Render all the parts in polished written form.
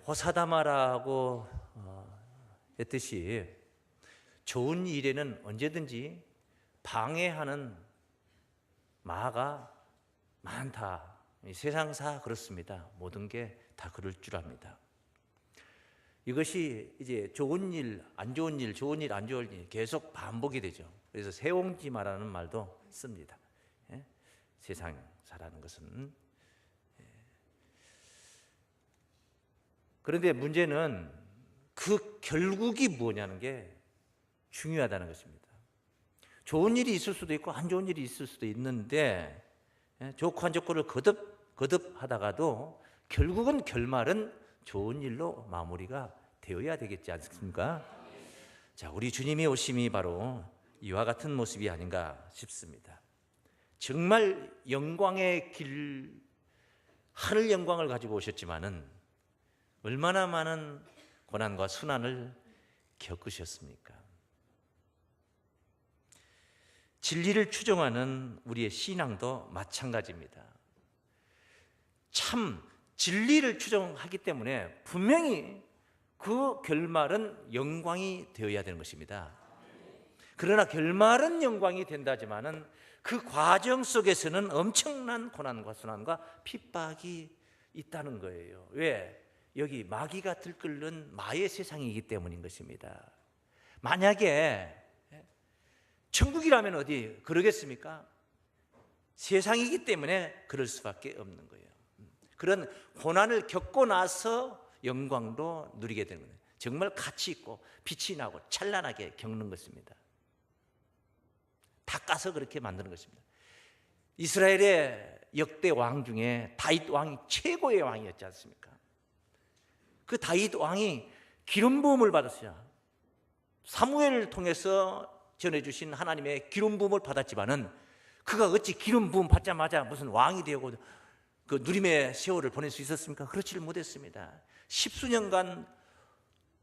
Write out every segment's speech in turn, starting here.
호사다마라고 했듯이 좋은 일에는 언제든지 방해하는 마가 많다. 세상사 그렇습니다. 모든 게 다 그럴 줄 압니다. 이것이 이제 좋은 일, 안 좋은 일, 좋은 일, 안 좋은 일 계속 반복이 되죠. 그래서 세옹지마라는 말도 씁니다. 세상사라는 것은. 그런데 문제는 그 결국이 뭐냐는 게 중요하다는 것입니다. 좋은 일이 있을 수도 있고 안 좋은 일이 있을 수도 있는데 좋고 안 좋고를 거듭하다가도 결국은 결말은 좋은 일로 마무리가 되어야 되겠지 않습니까? 자, 우리 주님의 오심이 바로 이와 같은 모습이 아닌가 싶습니다. 정말 영광의 길, 하늘 영광을 가지고 오셨지만은 얼마나 많은 고난과 순환을 겪으셨습니까? 진리를 추종하는 우리의 신앙도 마찬가지입니다. 참 진리를 추종하기 때문에 분명히 그 결말은 영광이 되어야 되는 것입니다. 그러나 결말은 영광이 된다지만은 그 과정 속에서는 엄청난 고난과 순환과 핍박이 있다는 거예요. 왜? 여기 마귀가 들끓는 마의 세상이기 때문인 것입니다. 만약에 천국이라면 어디 그러겠습니까? 세상이기 때문에 그럴 수밖에 없는 거예요. 그런 고난을 겪고 나서 영광도 누리게 되는 거예요. 정말 가치 있고 빛이 나고 찬란하게 겪는 것입니다. 다 까서 그렇게 만드는 것입니다. 이스라엘의 역대 왕 중에 다윗 왕이 최고의 왕이었지 않습니까? 그 다윗 왕이 기름 부음을 받았어요. 사무엘을 통해서 전해주신 하나님의 기름 부음을 받았지만은 그가 어찌 기름 부음 받자마자 무슨 왕이 되고 그 누림의 세월을 보낼 수 있었습니까? 그렇지를 못했습니다. 10수년간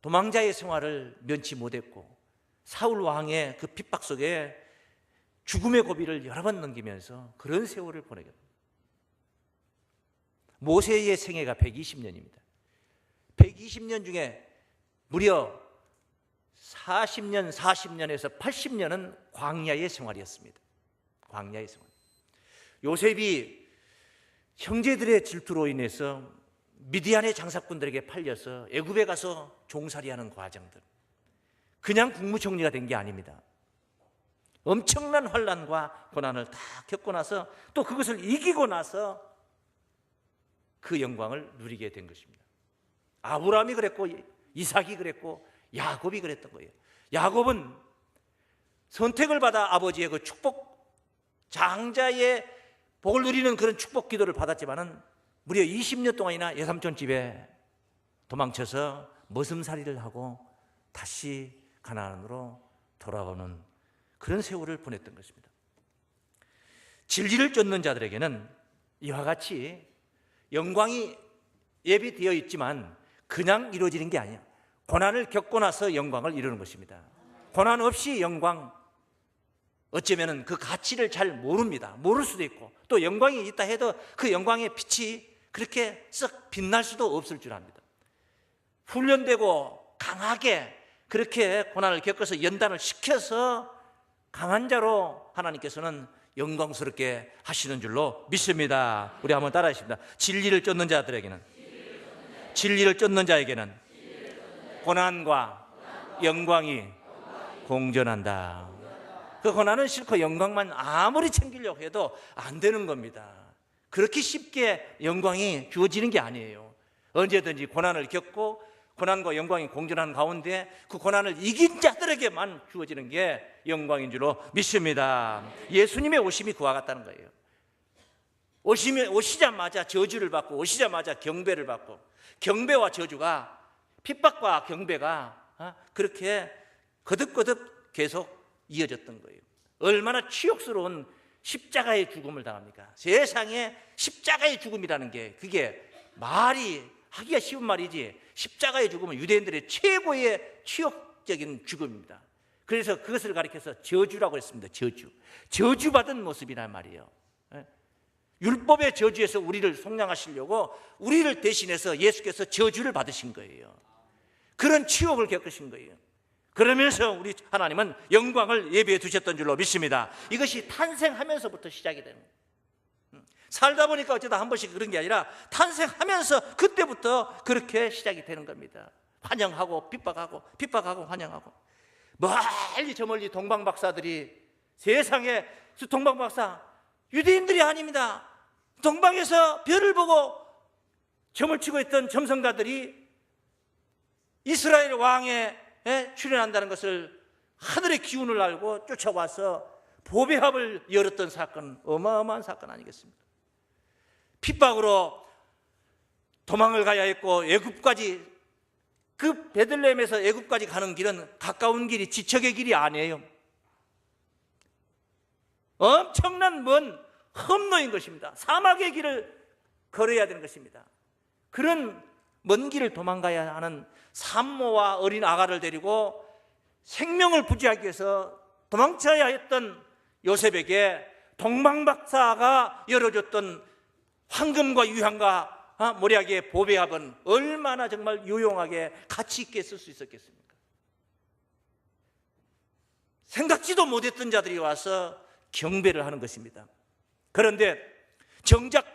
도망자의 생활을 면치 못했고 사울 왕의 그 핍박 속에 죽음의 고비를 여러 번 넘기면서 그런 세월을 보내게 됩니다. 모세의 생애가 120년입니다. 120년 중에 무려 40년에서 80년은 광야의 생활이었습니다. 광야의 생활. 요셉이 형제들의 질투로 인해서 미디안의 장사꾼들에게 팔려서 애굽에 가서 종살이하는 과정들, 그냥 국무총리가 된 게 아닙니다. 엄청난 환난과 고난을 다 겪고 나서 또 그것을 이기고 나서 그 영광을 누리게 된 것입니다. 아브라함이 그랬고 이삭이 그랬고 야곱이 그랬던 거예요. 야곱은 선택을 받아 아버지의 그 축복, 장자의 복을 누리는 그런 축복 기도를 받았지만은 무려 20년 동안이나 외삼촌 집에 도망쳐서 머슴살이를 하고 다시 가나안으로 돌아오는 그런 세월을 보냈던 것입니다. 진리를 쫓는 자들에게는 이와 같이 영광이 예비되어 있지만 그냥 이루어지는 게 아니야. 고난을 겪고 나서 영광을 이루는 것입니다. 고난 없이 영광, 어쩌면 그 가치를 잘 모릅니다. 모를 수도 있고 또 영광이 있다 해도 그 영광의 빛이 그렇게 썩 빛날 수도 없을 줄 압니다. 훈련되고 강하게 그렇게 고난을 겪어서 연단을 시켜서 강한 자로 하나님께서는 영광스럽게 하시는 줄로 믿습니다. 우리 한번 따라하십니다. 진리를 쫓는 자들에게는, 진리를 쫓는 자에게는 고난과 영광이 공존한다. 그 고난은 싫고 영광만 아무리 챙기려고 해도 안 되는 겁니다. 그렇게 쉽게 영광이 주어지는 게 아니에요. 언제든지 고난을 겪고 고난과 영광이 공존하는 가운데 그 고난을 이긴 자들에게만 주어지는 게 영광인 줄로 믿습니다. 예수님의 오심이 그와 같다는 거예요. 오시자마자 저주를 받고 오시자마자 경배를 받고, 경배와 저주가, 핍박과 경배가 그렇게 거듭거듭 계속 이어졌던 거예요. 얼마나 치욕스러운 십자가의 죽음을 당합니까? 세상에 십자가의 죽음이라는 게 그게 말이 하기가 쉬운 말이지, 십자가의 죽음은 유대인들의 최고의 치욕적인 죽음입니다. 그래서 그것을 가리켜서 저주라고 했습니다. 저주받은 모습이란 말이에요. 율법의 저주에서 우리를 속량하시려고 우리를 대신해서 예수께서 저주를 받으신 거예요. 그런 치욕을 겪으신 거예요. 그러면서 우리 하나님은 영광을 예비해 두셨던 줄로 믿습니다. 이것이 탄생하면서부터 시작이 되는 거예요. 살다 보니까 어쩌다 한 번씩 그런 게 아니라 탄생하면서 그때부터 그렇게 시작이 되는 겁니다. 환영하고 핍박하고 환영하고. 멀리 저 멀리 동방박사들이, 세상에 동방박사 유대인들이 아닙니다. 동방에서 별을 보고 점을 치고 있던 점성가들이 이스라엘 왕에 출연한다는 것을 하늘의 기운을 알고 쫓아와서 보배합을 열었던 사건, 어마어마한 사건 아니겠습니까? 핍박으로 도망을 가야 했고 애굽까지, 그 베들레헴에서 애굽까지 가는 길은 가까운 길이 지척의 길이 아니에요. 엄청난 먼 험로인 것입니다. 사막의 길을 걸어야 되는 것입니다. 그런 먼 길을 도망가야 하는 산모와 어린 아가를 데리고 생명을 부지하기 위해서 도망쳐야 했던 요셉에게 동방박사가 열어줬던 황금과 유향과 모략의 보배합은 얼마나 정말 유용하게 가치 있게 쓸 수 있었겠습니까? 생각지도 못했던 자들이 와서 경배를 하는 것입니다. 그런데 정작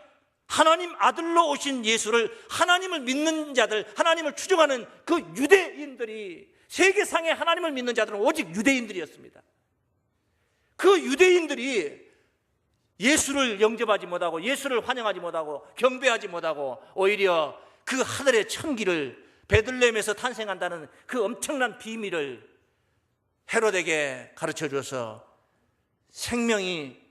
하나님 아들로 오신 예수를, 하나님을 믿는 자들, 하나님을 추종하는 그 유대인들이, 세계상의 하나님을 믿는 자들은 오직 유대인들이었습니다. 그 유대인들이 예수를 영접하지 못하고 예수를 환영하지 못하고 경배하지 못하고 오히려 그 하늘의 천기를, 베들레헴에서 탄생한다는 그 엄청난 비밀을 헤롯에게 가르쳐줘서 생명이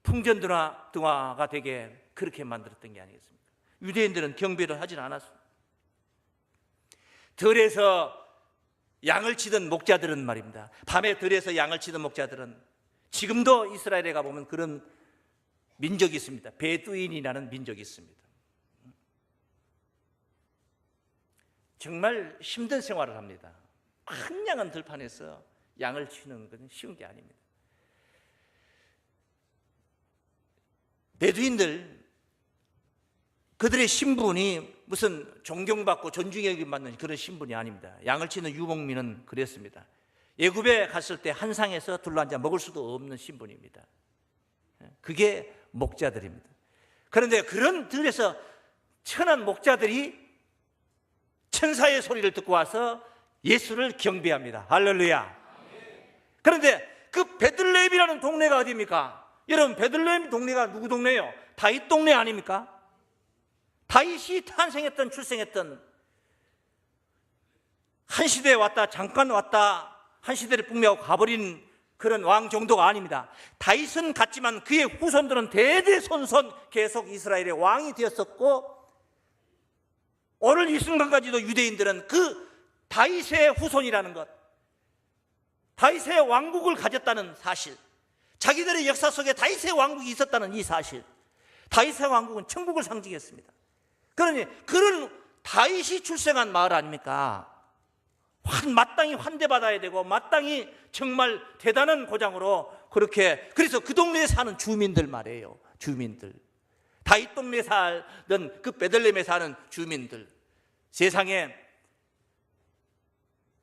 풍전등화가 되게 그렇게 만들었던 게 아니겠습니까? 유대인들은 경배를 하진 않았습니다. 들에서 양을 치던 목자들은 말입니다, 밤에 들에서 양을 치던 목자들은, 지금도 이스라엘에 가보면 그런 민족이 있습니다. 베두인이라는 민족이 있습니다. 정말 힘든 생활을 합니다. 황량한 들판에서 양을 치는 것은 쉬운 게 아닙니다. 베두인들, 그들의 신분이 무슨 존경받고 존중여김받는 그런 신분이 아닙니다. 양을 치는 유목민은 그랬습니다. 애굽에 갔을 때 한 상에서 둘러앉아 먹을 수도 없는 신분입니다. 그게 목자들입니다. 그런데 그런 들에서 천한 목자들이 천사의 소리를 듣고 와서 예수를 경배합니다. 할렐루야. 그런데 그 베들레헴이라는 동네가 어디입니까? 여러분, 베들레헴 동네가 누구 동네예요? 다윗 동네 아닙니까? 다윗이 탄생했던, 출생했던, 한 시대에 왔다 잠깐 왔다 한 시대를 풍미하고 가버린 그런 왕 정도가 아닙니다. 다윗은 갔지만 그의 후손들은 대대손손 계속 이스라엘의 왕이 되었었고, 오늘 이 순간까지도 유대인들은 그 다윗의 후손이라는 것, 다윗의 왕국을 가졌다는 사실, 자기들의 역사 속에 다윗의 왕국이 있었다는 이 사실, 다윗의 왕국은 천국을 상징했습니다. 그러니 그런 다윗이 출생한 마을 아닙니까? 마땅히 환대받아야 되고 마땅히 정말 대단한 고장으로 그렇게, 그래서 그 동네에 사는 주민들 말이에요. 주민들, 다윗 동네에 살던 그 베들레헴에 사는 주민들, 세상에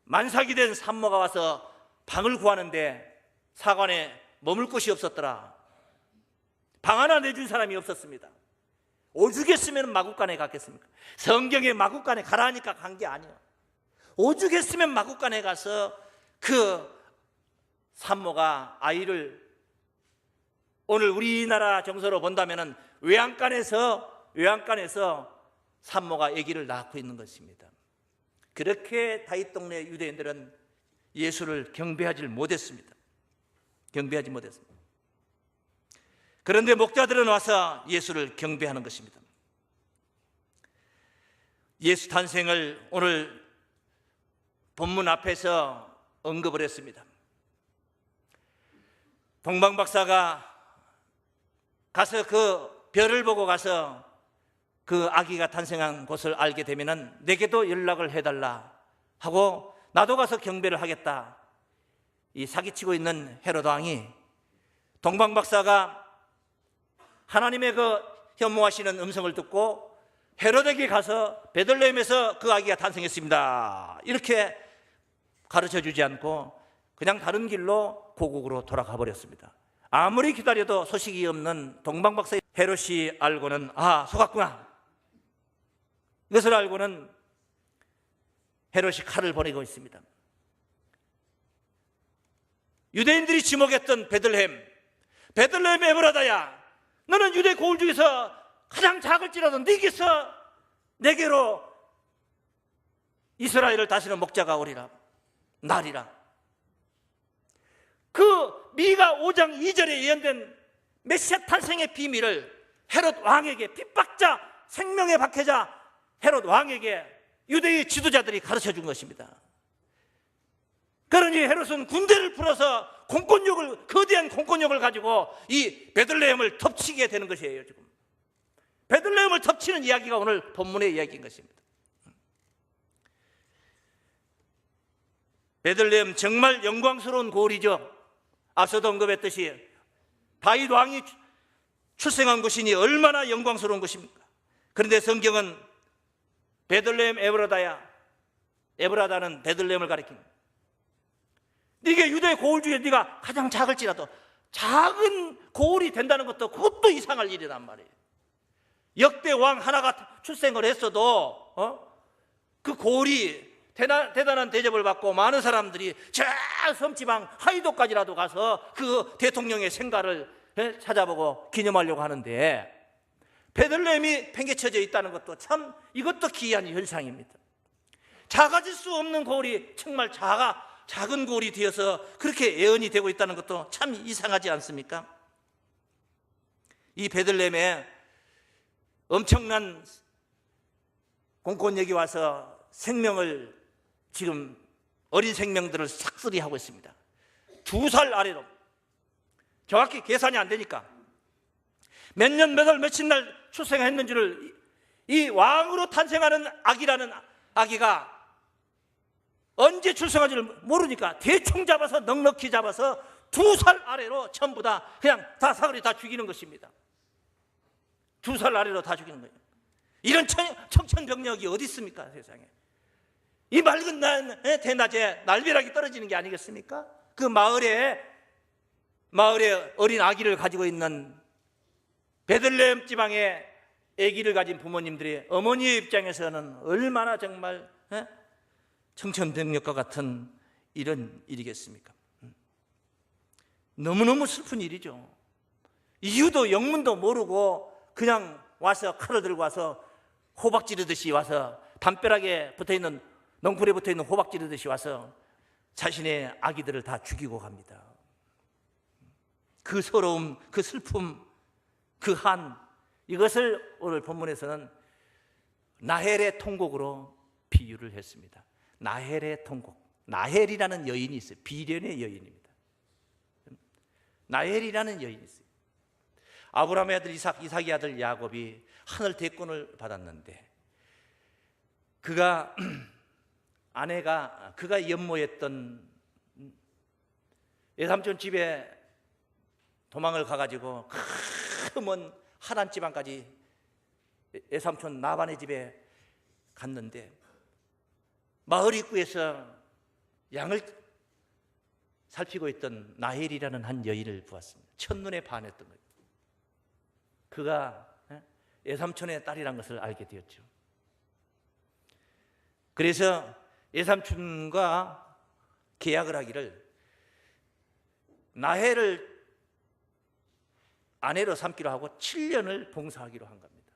만삭이 된 산모가 와서 방을 구하는데 사관에 머물 곳이 없었더라. 방 하나 내준 사람이 없었습니다. 오죽했으면 마국간에 갔겠습니까? 성경에 마국간에 가라니까 간 게 아니에요. 오죽했으면 마국간에 가서 그 산모가 아이를, 오늘 우리나라 정서로 본다면 외양간에서 산모가 아기를 낳고 있는 것입니다. 그렇게 다윗 동네 유대인들은 예수를 경배하지 못했습니다. 경배하지 못했습니다. 그런데 목자들은 와서 예수를 경배하는 것입니다. 예수 탄생을 오늘 본문 앞에서 언급을 했습니다. 동방박사가 가서 그 별을 보고 가서 그 아기가 탄생한 곳을 알게 되면은 내게도 연락을 해달라 하고 나도 가서 경배를 하겠다. 이 사기치고 있는 헤롯 왕이 동방박사가 하나님의 그 현모하시는 음성을 듣고 헤롯에게 가서 베들레헴에서 그 아기가 탄생했습니다, 이렇게 가르쳐 주지 않고 그냥 다른 길로 고국으로 돌아가 버렸습니다. 아무리 기다려도 소식이 없는 동방박사 헤롯이 알고는 속았구나. 이것을 알고는 헤롯이 칼을 보내고 있습니다. 유대인들이 지목했던 베들레헴 에브라다야, 너는 유대 고을 중에서 가장 작을지라도 네게서 내게로 이스라엘을 다스리는 목자가 오리라, 나리라. 그 미가 5장 2절에 예언된 메시아 탄생의 비밀을 헤롯 왕에게, 핍박자, 생명의 박해자 헤롯 왕에게 유대의 지도자들이 가르쳐 준 것입니다. 그러니 헤롯은 군대를 풀어서 거대한 공권력을 가지고 이 베들레헴을 덮치게 되는 것이에요. 지금 베들레헴을 덮치는 이야기가 오늘 본문의 이야기인 것입니다. 베들레헴 정말 영광스러운 고을이죠. 앞서도 언급했듯이 다윗 왕이 출생한 곳이니 얼마나 영광스러운 것입니까? 그런데 성경은 베들레헴 에브라다는 베들레헴을 가리킵니다. 네게 유대 고을 중에 네가 가장 작을지라도, 작은 고을이 된다는 것도 그것도 이상할 일이란 말이에요. 역대 왕 하나가 출생을 했어도 그 고을이 대단한 대접을 받고 많은 사람들이 저 섬지방 하이도까지라도 가서 그 대통령의 생가를 찾아보고 기념하려고 하는데, 베들레헴이 팽개쳐져 있다는 것도 참, 이것도 기이한 현상입니다. 작아질 수 없는 고을이 정말 작은 고을이 되어서 그렇게 예언이 되고 있다는 것도 참 이상하지 않습니까? 이 베들레헴에 엄청난 공권력이 와서 생명을, 지금 어린 생명들을 삭슬이하고 있습니다. 2살 아래로, 정확히 계산이 안 되니까 몇 년, 몇 월, 며칠 날 출생했는지를, 이 왕으로 탄생하는 아기라는 아기가 언제 출생한지를 모르니까 대충 잡아서, 넉넉히 잡아서 2살 아래로 전부 다 그냥 다 사거리 다 죽이는 것입니다. 2살 아래로 다 죽이는 거예요. 이런 청천벽력이 어디 있습니까, 세상에? 이 맑은 대낮에 날벼락이 떨어지는 게 아니겠습니까? 그 마을에 어린 아기를 가지고 있는 베들레헴 지방의 아기를 가진 부모님들이, 어머니의 입장에서는 얼마나 정말 청천벽력과 같은 이런 일이겠습니까? 너무너무 슬픈 일이죠. 이유도 영문도 모르고 그냥 와서 칼을 들고 와서 호박 지르듯이 와서, 담벼락에 붙어있는, 넝쿨에 붙어있는 호박 지르듯이 와서 자신의 아기들을 다 죽이고 갑니다. 그 서러움, 그 슬픔, 그 이것을 오늘 본문에서는 나헬의 통곡으로 비유를 했습니다. 나헬의 통곡. 나헬이라는 여인이 있어요. 비련의 여인입니다. 나헬이라는 여인이 있어요. 아브라함의 아들 이삭의 아들 야곱이 하늘 대권을 받았는데, 그가 연모했던 외삼촌 집에 도망을 가가지고 그 먼 하란 지방까지 외삼촌 나반의 집에 갔는데, 마을 입구에서 양을 살피고 있던 나헬이라는 한 여인을 보았습니다. 첫눈에 반했던 거예요. 그가 외삼촌의 딸이란 것을 알게 되었죠. 그래서 외삼촌과 계약을 하기를, 나헬을 아내로 삼기로 하고 7년을 봉사하기로 한 겁니다.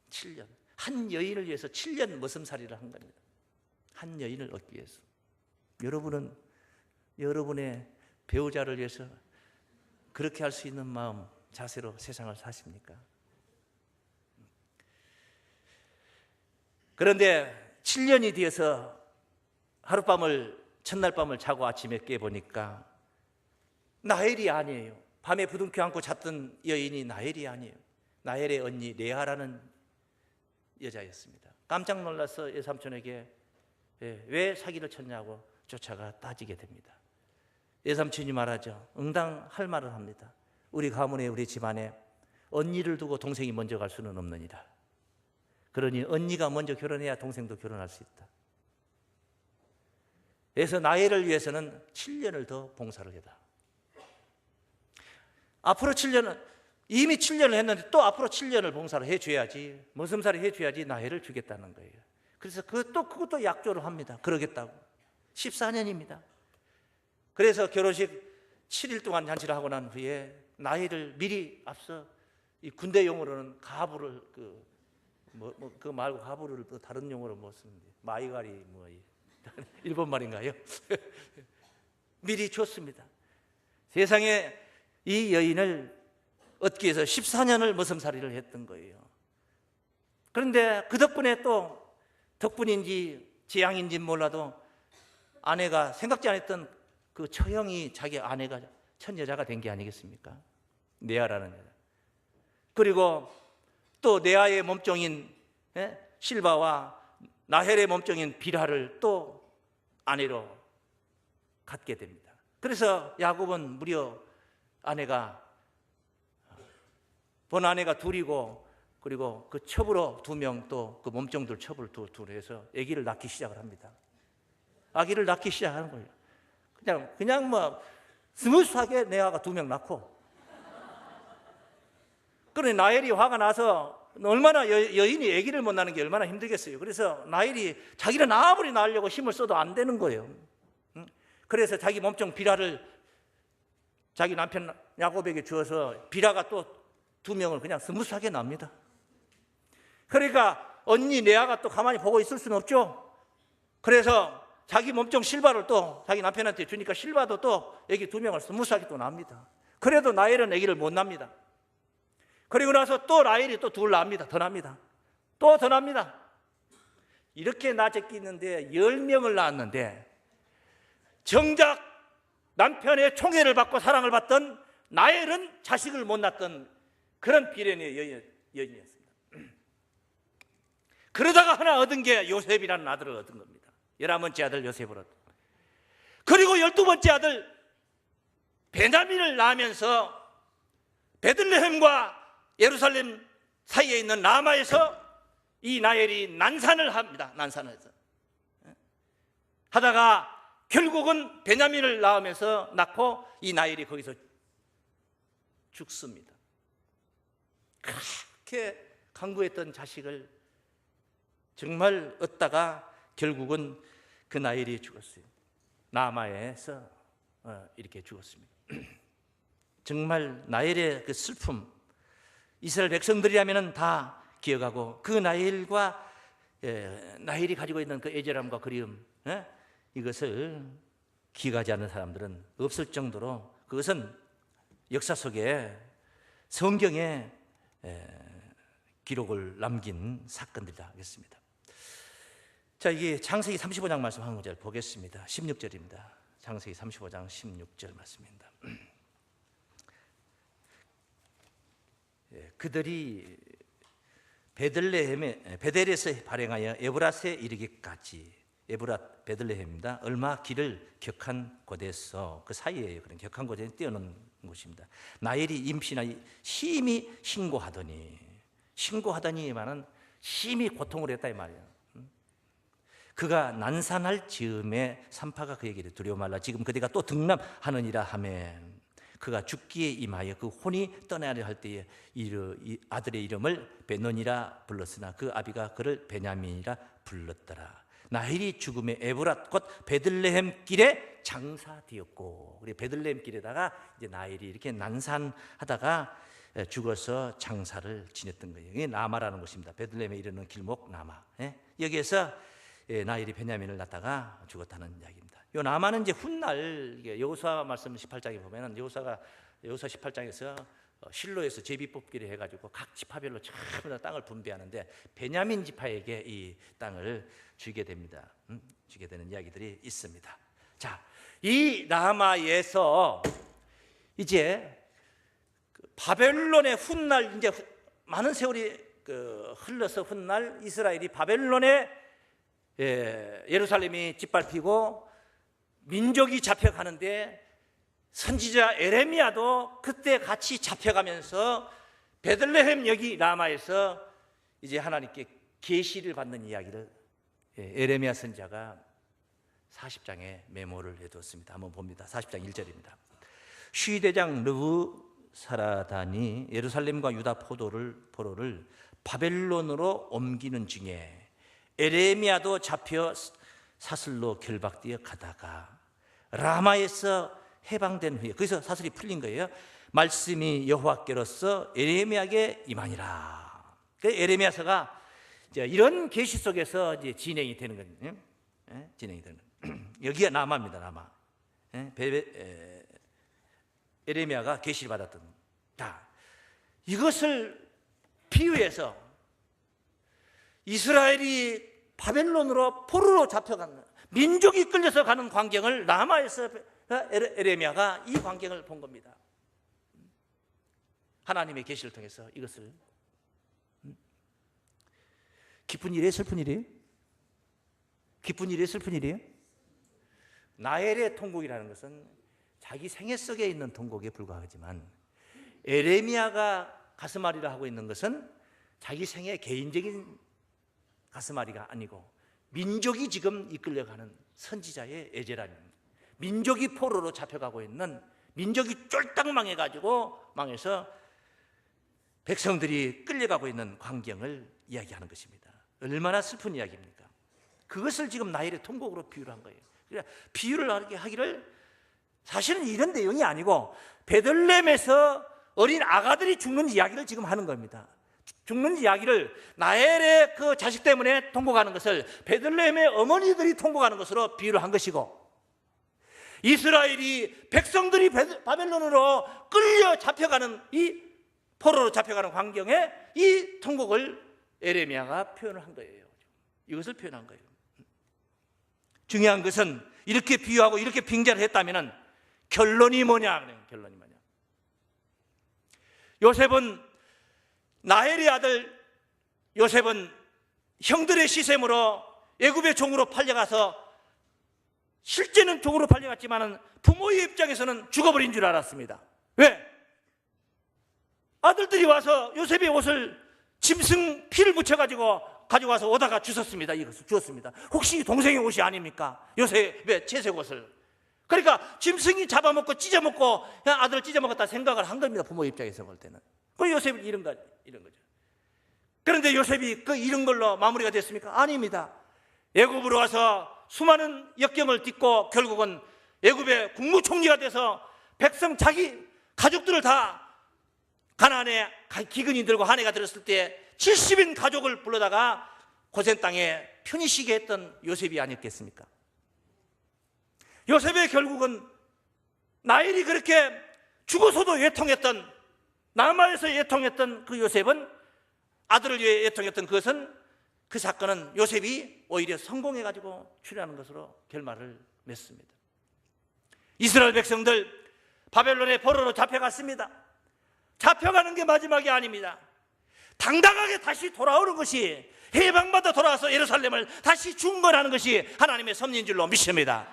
7년. 한 여인을 위해서 7년 머슴살이를 한 겁니다. 한 여인을 얻기 위해서. 여러분은 여러분의 배우자를 위해서 그렇게 할 수 있는 마음, 자세로 세상을 사십니까? 그런데 7년이 되어서 첫날 밤을 자고 아침에 깨보니까 나헬이 아니에요. 밤에 부둥켜 안고 잤던 여인이 나헬이 아니에요. 나헬의 언니 레아라는 여자였습니다. 깜짝 놀라서 외삼촌에게 왜 사기를 쳤냐고 쫓아가 따지게 됩니다. 외삼촌이 말하죠. 응당 할 말을 합니다. 우리 가문에, 우리 집안에 언니를 두고 동생이 먼저 갈 수는 없느니라. 그러니 언니가 먼저 결혼해야 동생도 결혼할 수 있다. 그래서 나혜를 위해서는 7년을 더 봉사를 해다. 앞으로 7년은 이미 7년을 했는데 또 앞으로 7년을 봉사를 해줘야지, 머슴살이 해줘야지 나혜를 주겠다는 거예요. 그래서 그것도 약조를 합니다. 그러겠다고. 14년입니다. 그래서 결혼식 7일 동안 잔치를 하고 난 후에 나혜를 미리 앞서 이 군대 용어로는 가부를 그거 말고 가부를 또 다른 용어로 뭐 씁니다. 마이가리 일본 말인가요? 미리 줬습니다. 세상에 이 여인을 얻기 위해서 14년을 머슴살이를 했던 거예요. 그런데 그 덕분에 또 덕분인지 재앙인지 몰라도 아내가 생각지 않았던 그 처형이 자기 아내가 첫 여자가 된 게 아니겠습니까? 네아라는 여자. 그리고 또 네아의 몸종인 실바와 나헬의 몸종인 빌하를 또 아내로 갖게 됩니다. 그래서 야곱은 무려 본 아내가 둘이고, 그리고 그 첩으로 2명, 또 그 몸종들 첩을 둘 해서 아기를 낳기 시작을 합니다. 아기를 낳기 시작하는 거예요. 그냥 뭐 스무스하게 네아가 2명 낳고. 그러니 나엘이 화가 나서 얼마나 여인이 아기를 못 낳는 게 얼마나 힘들겠어요. 그래서 나엘이 자기는 아무리 낳으려고 힘을 써도 안 되는 거예요. 그래서 자기 몸종 비라를 자기 남편 야곱에게 주어서 비라가 또 2명을 그냥 스무스하게 납니다. 그러니까 언니 레아가 또 가만히 보고 있을 수는 없죠. 그래서 자기 몸종 실바를 또 자기 남편한테 주니까 실바도 또 애기 2명을 스무스하게 또 납니다. 그래도 나엘은 애기를 못 납니다. 그리고 나서 또 라헬이 또 둘 납니다. 더 납니다. 또 더 납니다. 이렇게 낳았기 있는데 10명을 낳았는데 정작 남편의 총애를 받고 사랑을 받던 나엘은 자식을 못 낳던 그런 비련의 여인이었습니다. 그러다가 하나 얻은 게 요셉이라는 아들을 얻은 겁니다. 11번째 아들 요셉을 얻은. 그리고 12번째 아들 베냐민을 낳으면서 베들레헴과 예루살렘 사이에 있는 라마에서 이 나엘이 난산을 합니다. 난산을 해서 하다가 결국은 베냐민을 낳고 이 나엘이 거기서 죽습니다. 그렇게 간구했던 자식을 정말 얻다가 결국은 그 나엘이 죽었어요. 라마에서 이렇게 죽었습니다. 정말 나엘의 그 슬픔, 이스라엘 백성들이라면 다 기억하고, 그 나엘과 나엘이 가지고 있는 그 애절함과 그리움, 이것을 기억하지 않는 사람들은 없을 정도로 그것은 역사 속에 성경에 기록을 남긴 사건들이다 하겠습니다. 자, 이게 창세기 35장 말씀 한 구절 보겠습니다. 16절입니다. 창세기 35장 16절 말씀입니다. 그들이 베델에서 발행하여 에브랏에 이르기까지, 에브랏 베들레헴입니다. 얼마 길을 격한 곳에서, 그 사이에 그런 격한 곳에 뛰어놓은 곳입니다. 나엘이 임신하여 심히 신고하더니만은 심히 고통을 했다 이 말이에요. 그가 난산할 즈음에 산파가 그에게 두려워 말라. 지금 그대가 또 등남하느니라 하매, 그가 죽기에 임하여 그 혼이 떠나려 할 때에 이 아들의 이름을 베논이라 불렀으나 그 아비가 그를 베냐민이라 불렀더라. 나엘이 죽음에 에브랏 곧 베들레헴 길에 장사되었고, 우리 베들레헴 길에다가 이제 나엘이 이렇게 난산하다가 죽어서 장사를 지냈던 거예요. 이게 나마라는 곳입니다. 베들레헴에 이르는 길목 나마. 여기에서 나엘이 베냐민을 낳다가 죽었다는 이야기입니다. 이 나마는 이제 훗날 여호수아 말씀 18장에 보면은 여호수아 18장에서 실로에서 제비 뽑기를 해가지고 각 지파별로 전부 다 땅을 분배하는데 베냐민 지파에게 이 땅을 주게 됩니다. 주게 되는 이야기들이 있습니다. 자, 이 라마에서 이제 바벨론의 훗날, 이제 많은 세월이 흘러서 훗날 이스라엘이 바벨론의 예루살렘이 짓밟히고 민족이 잡혀가는데 선지자 에레미야도 그때 같이 잡혀가면서 베들레헴 여기 라마에서 이제 하나님께 계시를 받는 이야기를 에레미야 선지자가 40장에 메모를 해두었습니다. 한번 봅니다. 40장 1절입니다. 시대장 느부사라단이 예루살렘과 유다 포로를 바벨론으로 옮기는 중에 에레미야도 잡혀 사슬로 결박되어 가다가 라마에서 해방된 후에, 거기서 사슬이 풀린 거예요. 말씀이 여호와께로서 에레미야에게 임하니라. 그 에레미야서가 이런 계시 속에서 이제 진행이 되는 거예요. 진행이 되는 거예요. 여기가 라마입니다. 라마. 에레미야가 계시를 받았던. 자, 이것을 비유해서 이스라엘이 바벨론으로 포로로 잡혀가는, 민족이 끌려서 가는 광경을 라마에서 에레미야가 이 광경을 본 겁니다. 하나님의 계시를 통해서 이것을. 기쁜 일이에요, 슬픈 일이에요? 기쁜 일이에요, 슬픈 일이에요? 나엘의 통곡이라는 것은 자기 생애 속에 있는 통곡에 불과하지만, 에레미야가 가슴앓이를 하고 있는 것은 자기 생애 개인적인 가슴앓이가 아니고 민족이 지금 이끌려가는 선지자의 애절함입니다. 민족이 포로로 잡혀가고 있는, 민족이 쫄딱 망해서 백성들이 끌려가고 있는 광경을 이야기하는 것입니다. 얼마나 슬픈 이야기입니까? 그것을 지금 나엘의 통곡으로 비유를 한 거예요. 그러니까 비유를 하기를, 사실은 이런 내용이 아니고 베들레헴에서 어린 아가들이 죽는 이야기를 지금 하는 겁니다. 죽는 이야기를, 나엘의 그 자식 때문에 통곡하는 것을 베들레헴의 어머니들이 통곡하는 것으로 비유를 한 것이고, 이스라엘이, 백성들이 바벨론으로 끌려 잡혀가는, 이 포로로 잡혀가는 광경에 이 통곡을 에레미야가 표현을 한 거예요. 이것을 표현한 거예요. 중요한 것은 이렇게 비유하고 이렇게 빙자를 했다면 결론이 뭐냐? 결론이 뭐냐? 요셉은, 나엘의 아들 요셉은 형들의 시샘으로 애굽의 종으로 팔려가서, 실제는 종으로 팔려갔지만 부모의 입장에서는 죽어버린 줄 알았습니다. 왜? 아들들이 와서 요셉의 옷을 짐승 피를 묻혀가지고 가져와서 오다가 주웠습니다. 이것을 주었습니다. 혹시 동생의 옷이 아닙니까? 요셉의 채색 옷을. 그러니까 짐승이 잡아먹고 찢어먹고 그냥 아들을 찢어먹었다 생각을 한 겁니다. 부모 입장에서 볼 때는. 그 요셉이 이런 거죠. 그런데 요셉이 그 이런 걸로 마무리가 됐습니까? 아닙니다. 애굽으로 와서 수많은 역경을 딛고 결국은 애굽의 국무총리가 돼서 백성, 자기 가족들을 다 가나안에 기근이 들고 한 해가 들었을 때 70인 가족을 불러다가 고센 땅에 편히 쉬게 했던 요셉이 아니었겠습니까? 요셉의 결국은, 나엘이 그렇게 죽어서도 애통했던, 남아에서 애통했던 그 요셉은, 아들을 위해 애통했던 그것은, 그 사건은 요셉이 오히려 성공해가지고 출현하는 것으로 결말을 맺습니다. 이스라엘 백성들 바벨론의 포로로 잡혀갔습니다. 잡혀가는 게 마지막이 아닙니다. 당당하게 다시 돌아오는 것이, 해방받아 돌아와서 예루살렘을 다시 중건하는 것이 하나님의 섭리인 줄로 믿습니다.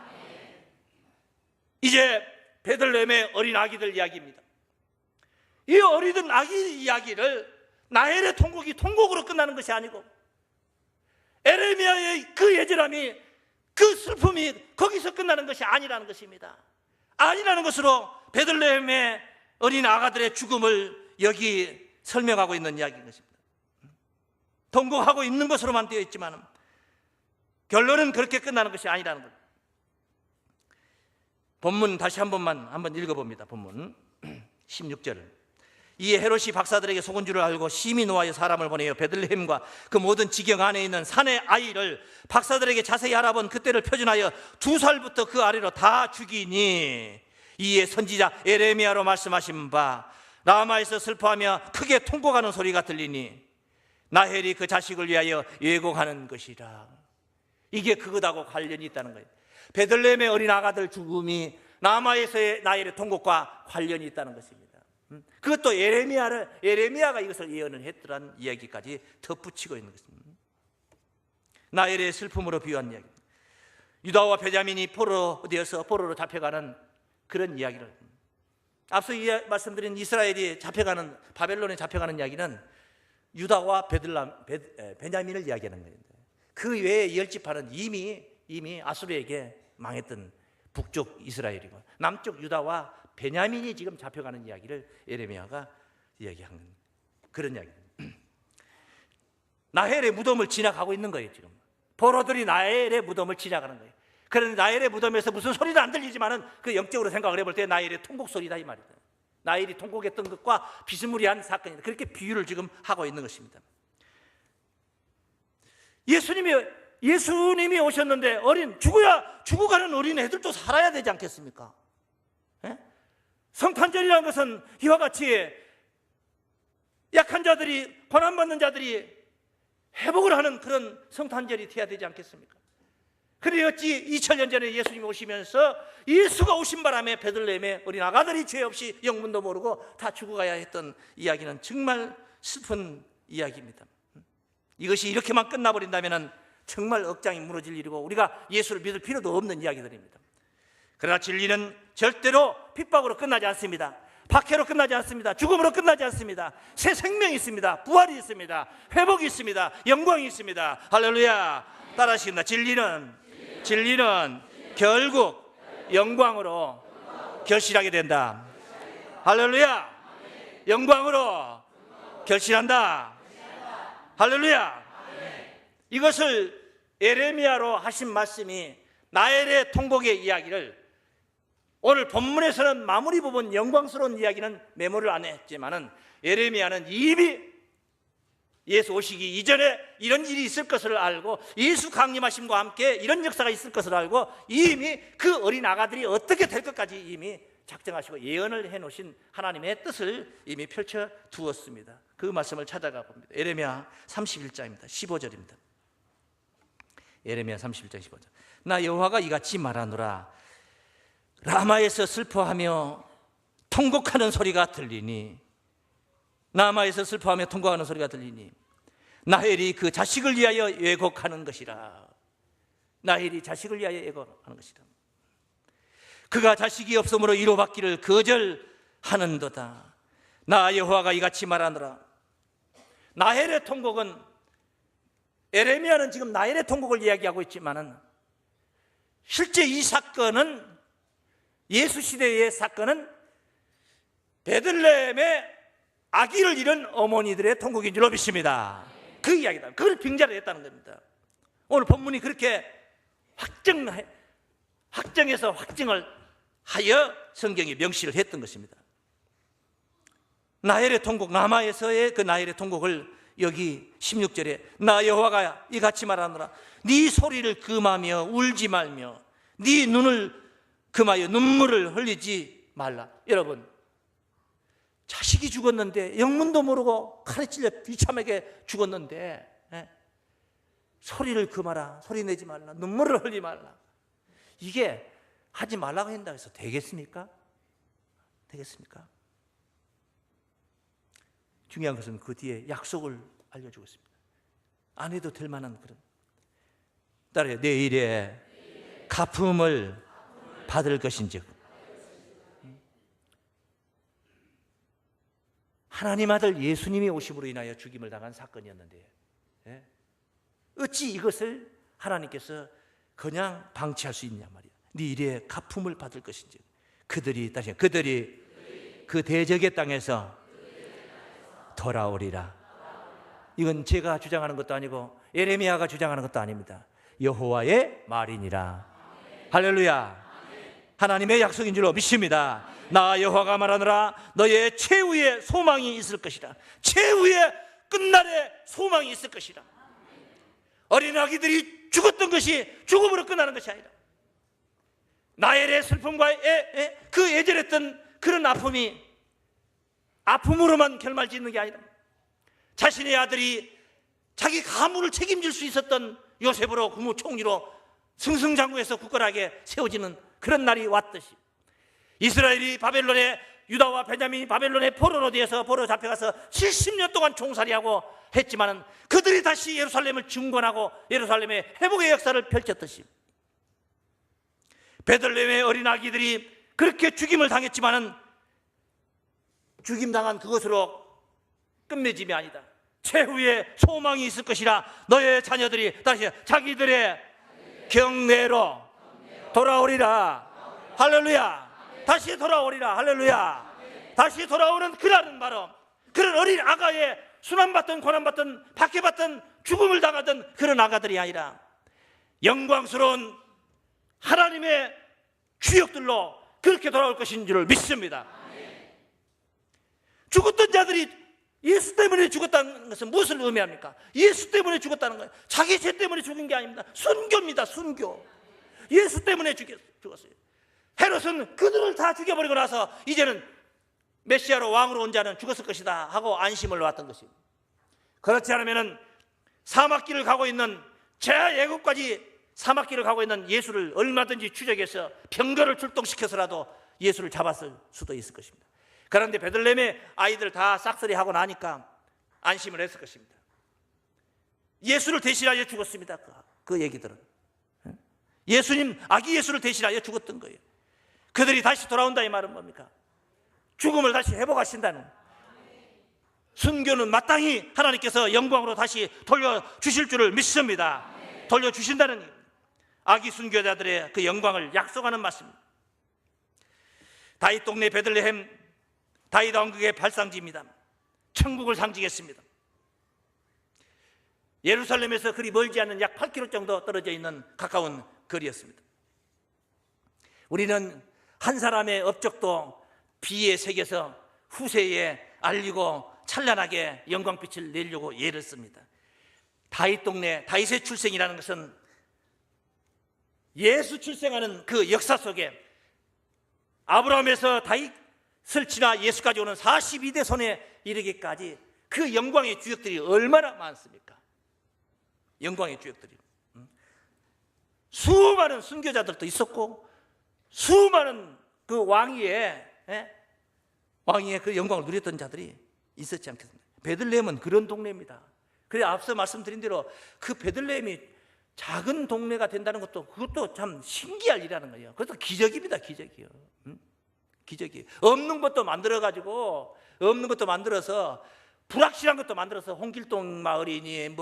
이제 베들레헴의 어린 아기들 이야기입니다. 이 어린 아기 이야기를 나엘의 통곡이 통곡으로 끝나는 것이 아니고, 에레미야의 그 애절함이, 그 슬픔이 거기서 끝나는 것이 아니라는 것입니다. 아니라는 것으로 베들레헴의 어린 아가들의 죽음을 여기 설명하고 있는 이야기인 것입니다. 통곡하고 있는 것으로만 되어 있지만 결론은 그렇게 끝나는 것이 아니라는 것. 본문 다시 한번 읽어봅니다. 본문 16절을. 이에 헤롯이 박사들에게 속은 줄을 알고 심히 노하여 사람을 보내어 베들레헴과 그 모든 지경 안에 있는 산의 아이를 박사들에게 자세히 알아본 그때를 표준하여 2살부터 그 아래로 다 죽이니, 이에 선지자 에레미야로 말씀하신 바 라마에서 슬퍼하며 크게 통곡하는 소리가 들리니 나헬이 그 자식을 위하여 예고하는 것이라. 이게 그것하고 관련이 있다는 거예요. 베들레헴의 어린 아가들 죽음이 라마에서의 나헬의 통곡과 관련이 있다는 것입니다. 그것도 에레미야가 이것을 예언을 했더란 이야기까지 덧붙이고 있는 것입니다. 나헬의 슬픔으로 비유한 이야기입니다. 유다와 베냐민이 포로로 잡혀가는 그런 이야기를, 앞서 말씀드린 이스라엘이 잡혀가는, 바벨론에 잡혀가는 이야기는 유다와 베냐민을 이야기하는 거예요. 그 외에 10지파는 이미 아수르에게 망했던 북쪽 이스라엘이고, 남쪽 유다와 베냐민이 지금 잡혀가는 이야기를 예레미야가 이야기한 그런 이야기입니다. 나헬의 무덤을 지나가고 있는 거예요. 지금 포로들이 나헬의 무덤을 지나가는 거예요. 그런데 나헬의 무덤에서 무슨 소리도 안 들리지만은 그 영적으로 생각을 해볼 때 나헬의 통곡 소리다 이 말이다. 나헬이 통곡했던 것과 비스무리한 사건이다. 그렇게 비유를 지금 하고 있는 것입니다. 예수님이 오셨는데 죽어가는 어린 애들도 살아야 되지 않겠습니까? 예? 성탄절이라는 것은 이와 같이 약한 자들이, 고난받는 자들이 회복을 하는 그런 성탄절이 되어야 되지 않겠습니까? 그런데 어찌 2000년 전에 예수님이 오시면서 예수가 오신 바람에 베들레헴의 어린 아가들이 죄 없이 영문도 모르고 다 죽어가야 했던 이야기는 정말 슬픈 이야기입니다. 이것이 이렇게만 끝나버린다면 정말 억장이 무너질 일이고 우리가 예수를 믿을 필요도 없는 이야기들입니다. 그러나 진리는 절대로 핍박으로 끝나지 않습니다. 박해로 끝나지 않습니다. 죽음으로 끝나지 않습니다. 새 생명이 있습니다. 부활이 있습니다. 회복이 있습니다. 영광이 있습니다. 할렐루야. 따라하시겠나? 진리는 결국 영광으로 결실하게 된다. 할렐루야. 영광으로 결실한다. 할렐루야. 이것을 예레미야로 하신 말씀이 나헬의 통곡의 이야기를 오늘 본문에서는 마무리 부분 영광스러운 이야기는 메모를 안 했지만은 예레미야는 이미 예수 오시기 이전에 이런 일이 있을 것을 알고 예수 강림하심과 함께 이런 역사가 있을 것을 알고 이미 그 어린 아가들이 어떻게 될 것까지 이미 작정하시고 예언을 해놓으신 하나님의 뜻을 이미 펼쳐 두었습니다. 그 말씀을 찾아가 봅니다. 예레미야 31장입니다. 15절입니다. 예레미야 31장 15절. 나 여호와가 이같이 말하노라. 라마에서 슬퍼하며 통곡하는 소리가 들리니, 라마에서 슬퍼하며 통곡하는 소리가 들리니 나헬이 그 자식을 위하여 왜곡하는 것이라. 나헬이 자식을 위하여 왜곡하는 것이라. 그가 자식이 없으므로 위로받기를 거절하는도다. 나 여호와가 이같이 말하노라. 나헬의 통곡은, 예레미야는 지금 나헬의 통곡을 이야기하고 있지만은 실제 이 사건은, 예수 시대의 사건은 베들레헴의 아기를 잃은 어머니들의 통곡인 줄로 믿습니다. 그 이야기다. 그걸 빙자를 했다는 겁니다. 오늘 본문이 그렇게 확정해서 확증을 하여 성경이 명시를 했던 것입니다. 나헬의 통곡, 라마에서의 그 나헬의 통곡을 여기 16절에 나 여호와가 이같이 말하노라. 네 소리를 금하며 울지 말며 네 눈을 금하여 눈물을 흘리지 말라. 여러분, 자식이 죽었는데, 영문도 모르고 칼에 찔려 비참하게 죽었는데 소리를 금하라, 소리 내지 말라, 눈물을 흘리지 말라. 이게 하지 말라고 한다고 해서 되겠습니까? 되겠습니까? 중요한 것은 그 뒤에 약속을 알려주고 있습니다. 안 해도 될 만한 그런, 따라요. 내일에 갚음을 받을 것인즉. 하나님 아들 예수님이 오심으로 인하여 죽임을 당한 사건이었는데 어찌 이것을 하나님께서 그냥 방치할 수 있냐 말이야. 네 일에 갚음을 받을 것인즉 그들이 그 대적의 땅에서 돌아오리라. 이건 제가 주장하는 것도 아니고 예레미야가 주장하는 것도 아닙니다. 여호와의 말이니라. 할렐루야. 하나님의 약속인 줄로 믿습니다. 나 여호와가 말하노라. 너의 최후의 소망이 있을 것이라. 최후의 끝날의 소망이 있을 것이라. 어린아기들이 죽었던 것이 죽음으로 끝나는 것이 아니라 나헬의 슬픔과 그 애절했던 그런 아픔이 아픔으로만 결말짓는 게 아니라 자신의 아들이 자기 가문을 책임질 수 있었던 요셉으로 국무총리로 승승장구해서 굳건하게 세워지는 그런 날이 왔듯이 이스라엘이 바벨론에, 유다와 베냐민이 바벨론의 포로로 되어서 포로 잡혀가서 70년 동안 종살이하고 했지만은 그들이 다시 예루살렘을 중건하고 예루살렘의 회복의 역사를 펼쳤듯이 베들레헴의 어린아기들이 그렇게 죽임을 당했지만은 죽임당한 그것으로 끝맺음이 아니다. 최후의 소망이 있을 것이라 너의 자녀들이 다시 자기들의 경내로 돌아오리라. 할렐루야. 다시 돌아오리라. 할렐루야. 다시 돌아오는 그날은 바로 그런 어린 아가의 순환받던 고난받던 박해받던 죽음을 당하던 그런 아가들이 아니라 영광스러운 하나님의 주역들로 그렇게 돌아올 것인 줄을 믿습니다. 죽었던 자들이 예수 때문에 죽었다는 것은 무엇을 의미합니까? 예수 때문에 죽었다는 거예요. 자기 죄 때문에 죽은 게 아닙니다. 순교입니다. 순교. 예수 때문에 죽었어요. 헤롯은 그들을 다 죽여버리고 나서 이제는 메시아로 왕으로 온 자는 죽었을 것이다 하고 안심을 놓았던 것입니다. 그렇지 않으면 사막길을 가고 있는 제애굽까지 사막길을 가고 있는 예수를 얼마든지 추적해서 병거를 출동시켜서라도 예수를 잡았을 수도 있을 것입니다. 그런데 베들레헴의 아이들 다 싹쓸이 하고 나니까 안심을 했을 것입니다. 예수를 대신하여 죽었습니다. 그 얘기들은 예수님, 아기 예수를 대신하여 죽었던 거예요. 그들이 다시 돌아온다 이 말은 뭡니까? 죽음을 다시 회복하신다는, 순교는 마땅히 하나님께서 영광으로 다시 돌려주실 줄을 믿습니다. 돌려주신다는 아기 순교자들의 그 영광을 약속하는 말씀입니다. 다윗 동네 베들레헴, 다윗 왕국의 발상지입니다. 천국을 상징했습니다. 예루살렘에서 그리 멀지 않은 약 8km 정도 떨어져 있는 가까운 거리였습니다. 우리는 한 사람의 업적도 비에 새겨서 후세에 알리고 찬란하게 영광빛을 내려고 예를 씁니다. 다윗 동네, 다윗의 출생이라는 것은 예수 출생하는 그 역사 속에 아브라함에서 다윗을 지나 예수까지 오는 42대 손에 이르기까지 그 영광의 주역들이 얼마나 많습니까? 영광의 주역들이. 수많은 순교자들도 있었고 수많은 그 왕위의 그 영광을 누렸던 자들이 있었지 않겠습니까? 베들레헴은 그런 동네입니다. 그래 앞서 말씀드린 대로 그 베들레헴이 작은 동네가 된다는 것도 그것도 참 신기할 일이라는 거예요. 그것도 기적입니다. 기적이요. 기적이. 없는 것도 만들어가지고 없는 것도 만들어서 불확실한 것도 만들어서 홍길동 마을이니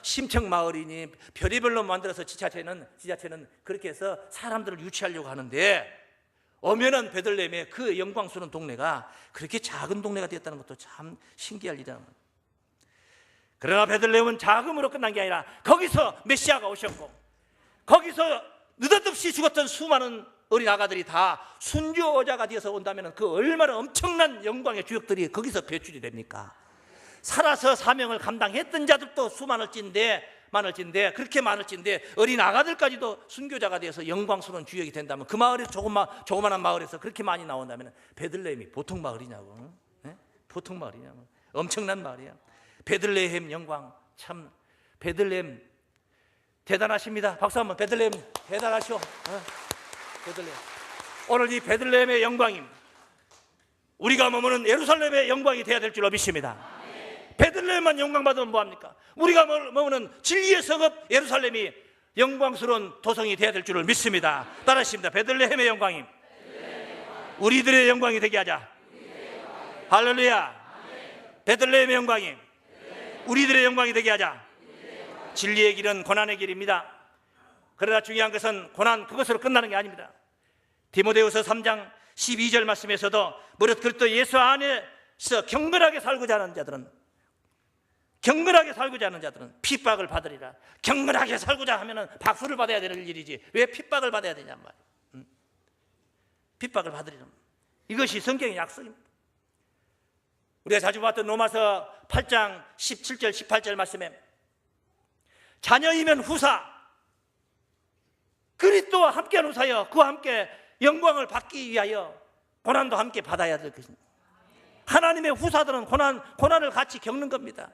심청 마을이니 별의별로 만들어서 지자체는 그렇게 해서 사람들을 유치하려고 하는데 오면은 베들레헴의 그 영광스러운 동네가 그렇게 작은 동네가 되었다는 것도 참 신기할 일이라는 거예요. 그러나 베들레헴은 작음으로 끝난 게 아니라 거기서 메시아가 오셨고 거기서 느닷없이 죽었던 수많은 어린 아가들이 다 순교자가 되어서 온다면 그 얼마나 엄청난 영광의 주역들이 거기서 배출이 됩니까? 살아서 사명을 감당했던 자들도 수많을진데 그렇게 많을진데 어린 아가들까지도 순교자가 되어서 영광스러운 주역이 된다면 그 마을에 조그만한 마을에서 그렇게 많이 나온다면 베들레헴이 보통 마을이냐고. 보통 마을이냐고. 엄청난 마을이야. 베들레헴 영광, 참 베들레헴 대단하십니다. 박수 한번. 베들레헴 대단하시오. 베들레헴. 오늘 이 베들레헴의 영광임 우리가 머무는 예루살렘의 영광이 되어야 될 줄로 믿습니다. 베들레헴만 영광받으면 뭐합니까? 우리가 머무는 진리의 성읍 예루살렘이 영광스러운 도성이 되어야 될 줄을 믿습니다. 따라하십니다. 베들레헴의 영광임 우리들의 영광이 되게 하자. 할렐루야. 베들레헴의 영광임 우리들의 영광이 되게 하자. 진리의 길은 고난의 길입니다. 그러나 중요한 것은 고난 그것으로 끝나는 게 아닙니다. 디모데후서 3장 12절 말씀에서도 무릇 그리스도 예수 안에서 경건하게 살고자 하는 자들은 핍박을 받으리라. 경건하게 살고자 하면 박수를 받아야 될 일이지 왜 핍박을 받아야 되냔 말이에요. 핍박을 받으리라. 이것이 성경의 약속입니다. 우리가 자주 봤던 로마서 8장 17절 18절 말씀에 자녀이면 후사 그리스도와 함께한 후사여 그와 함께 영광을 받기 위하여 고난도 함께 받아야 될 것입니다. 하나님의 후사들은 고난을 같이 겪는 겁니다.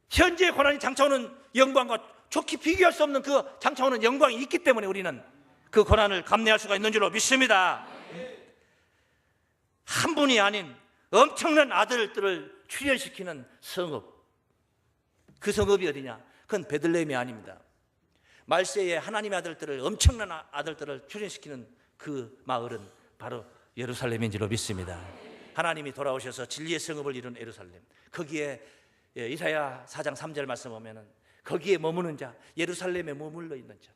현재의 고난이 장차오는 영광과 좋게 비교할 수 없는 그 장차오는 영광이 있기 때문에 우리는 그 고난을 감내할 수가 있는 줄로 믿습니다. 한 분이 아닌 엄청난 아들들을 출현시키는 성읍, 그 성읍이 어디냐? 그건 베들레헴이 아닙니다. 말세에 하나님의 아들들을 엄청난 아들들을 출현시키는 그 마을은 바로 예루살렘인 줄로 믿습니다. 하나님이 돌아오셔서 진리의 성읍을 이룬 예루살렘, 거기에 이사야 4장 3절 말씀 보면은 거기에 머무는 자, 예루살렘에 머물러 있는 자,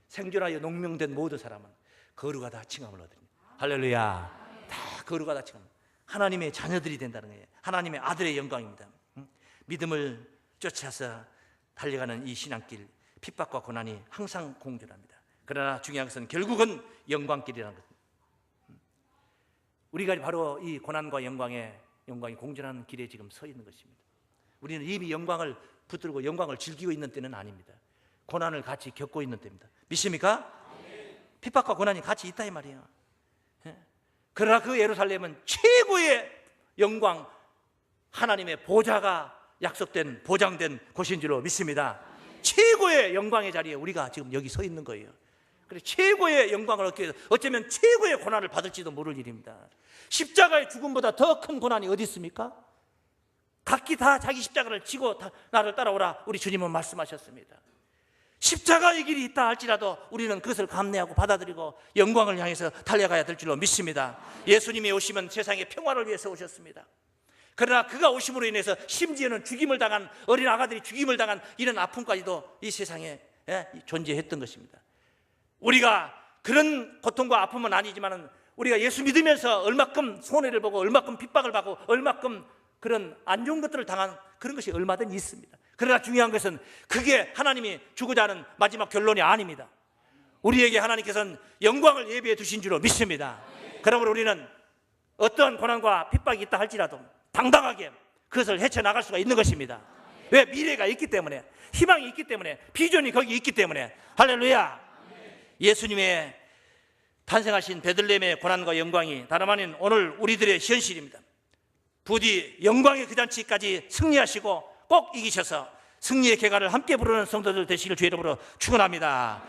생존하여 농명된 모든 사람은 거룩하다 다 칭함을 얻으니. 할렐루야. 다 거룩하다 다 칭함. 하나님의 자녀들이 된다는 거예요. 하나님의 아들의 영광입니다. 믿음을 쫓아서 달려가는 이 신앙길, 핍박과 고난이 항상 공존합니다. 그러나 중요한 것은 결국은 영광길이라는 것. 우리가 바로 이 고난과 영광이 공존하는 길에 지금 서 있는 것입니다. 우리는 이미 영광을 붙들고 영광을 즐기고 있는 때는 아닙니다. 고난을 같이 겪고 있는 때입니다. 믿습니까? 핍박과 고난이 같이 있다 이 말이에요. 그러나 그 예루살렘은 최고의 영광, 하나님의 보좌가 약속된, 보장된 곳인 줄로 믿습니다. 최고의 영광의 자리에 우리가 지금 여기 서 있는 거예요. 그래서 최고의 영광을 얻기 위해서 어쩌면 최고의 고난을 받을지도 모를 일입니다. 십자가의 죽음보다 더 큰 고난이 어디 있습니까? 각기 다 자기 십자가를 지고 나를 따라오라 우리 주님은 말씀하셨습니다. 십자가의 길이 있다 할지라도 우리는 그것을 감내하고 받아들이고 영광을 향해서 달려가야 될 줄로 믿습니다. 예수님이 오시면 세상의 평화를 위해서 오셨습니다. 그러나 그가 오심으로 인해서 심지어는 죽임을 당한, 어린 아가들이 죽임을 당한 이런 아픔까지도 이 세상에 존재했던 것입니다. 우리가 그런 고통과 아픔은 아니지만 우리가 예수 믿으면서 얼마큼 손해를 보고 얼마큼 핍박을 받고 얼마큼 그런 안 좋은 것들을 당한 그런 것이 얼마든지 있습니다. 그러나 중요한 것은 그게 하나님이 주고자 하는 마지막 결론이 아닙니다. 우리에게 하나님께서는 영광을 예비해 두신 줄로 믿습니다. 그러므로 우리는 어떠한 고난과 핍박이 있다 할지라도 당당하게 그것을 헤쳐나갈 수가 있는 것입니다. 왜? 미래가 있기 때문에, 희망이 있기 때문에, 비전이 거기 있기 때문에. 할렐루야. 예수님의 탄생하신 베들레헴의 고난과 영광이 다름 아닌 오늘 우리들의 현실입니다. 부디 영광의 그 잔치까지 승리하시고 꼭 이기셔서 승리의 개가를 함께 부르는 성도들 되시길 주의 이름으로 축원합니다.